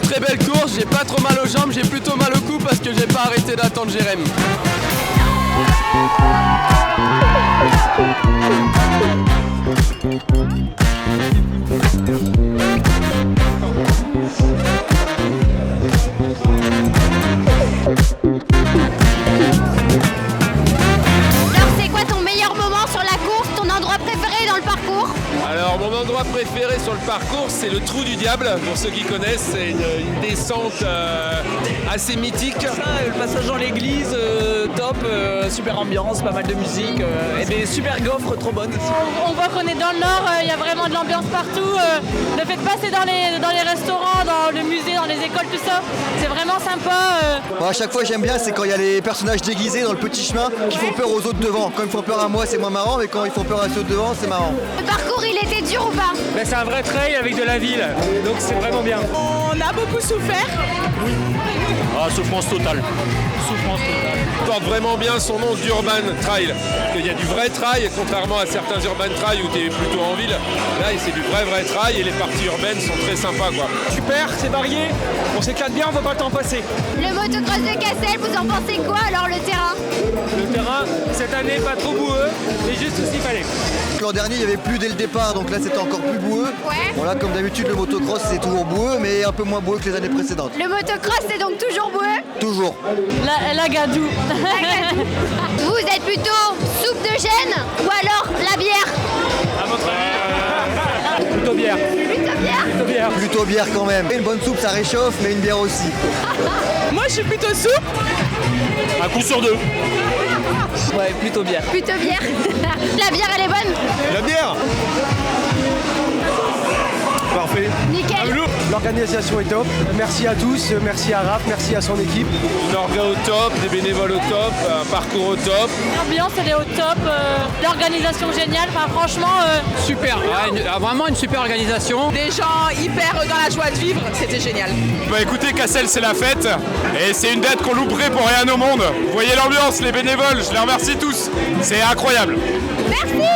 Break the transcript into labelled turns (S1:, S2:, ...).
S1: très belle course, j'ai pas trop mal aux jambes, j'ai plutôt mal au cou parce que j'ai pas arrêté d'attendre Jérém.
S2: Alors mon endroit préféré sur le parcours, c'est le Trou du Diable. Pour ceux qui connaissent, c'est une descente assez mythique.
S3: Le passage dans l'église, top, super ambiance, pas mal de musique et des super gaufres trop bonnes.
S4: On voit qu'on est dans le nord, il y a vraiment de l'ambiance partout. Le fait de passer dans les restaurants, dans le musée, dans les écoles, tout ça, c'est vraiment sympa.
S5: Bon, à chaque fois j'aime bien, c'est quand il y a les personnages déguisés dans le petit chemin qui font peur aux autres devant. Quand ils font peur à moi, c'est moins marrant, mais quand ils font peur à ceux devant, c'est marrant.
S6: Le parcours, il était dur ou pas?
S3: C'est un vrai trail avec de la ville, donc c'est vraiment bien.
S4: On a beaucoup souffert.
S7: Ah, souffrance totale.
S2: Il porte vraiment bien son nom d'Urban Trail. Il y a du vrai trail, contrairement à certains Urban Trail où tu es plutôt en ville. Là, c'est du vrai trail et les parties urbaines sont très sympas, quoi.
S3: Super, c'est varié, on s'éclate bien, on voit pas le temps passer.
S6: Le motocross de Cassel, vous en pensez quoi alors le terrain?
S3: Le terrain, cette année, pas trop boueux, mais juste ce qu'il fallait.
S5: L'an dernier, il y avait plus dès le départ, donc là c'était encore plus boueux.
S6: Ouais.
S5: Bon là, comme d'habitude, le motocross c'est toujours boueux, mais un peu moins boueux que les années précédentes.
S6: Le motocross, c'est donc toujours boueux?
S5: Toujours.
S4: La gadou.
S6: Vous êtes plutôt soupe de gêne ou alors la bière?
S3: À votre avis Plutôt bière.
S6: Plutôt bière?
S3: Plutôt bière.
S5: Plutôt bière quand même. Une bonne soupe ça réchauffe, mais une bière aussi.
S4: Moi, je suis plutôt soupe.
S7: Un coup sur deux.
S3: Ouais, plutôt bière.
S6: Plutôt bière? La bière, elle est bonne?
S2: La bière!
S8: Parfait.
S6: Nickel.
S8: L'organisation est top. Merci à tous, merci à Raph, merci à son équipe.
S2: Une orga au top, des bénévoles au top, un parcours au top.
S4: L'ambiance, elle est au top. L'organisation géniale. Enfin, franchement,
S1: Super, vraiment une super organisation.
S9: Des gens hyper dans la joie de vivre, c'était génial.
S2: Bah écoutez, Cassel c'est la fête et c'est une date qu'on louperait pour rien au monde. Vous voyez l'ambiance, les bénévoles, je les remercie tous. C'est incroyable.
S6: Merci.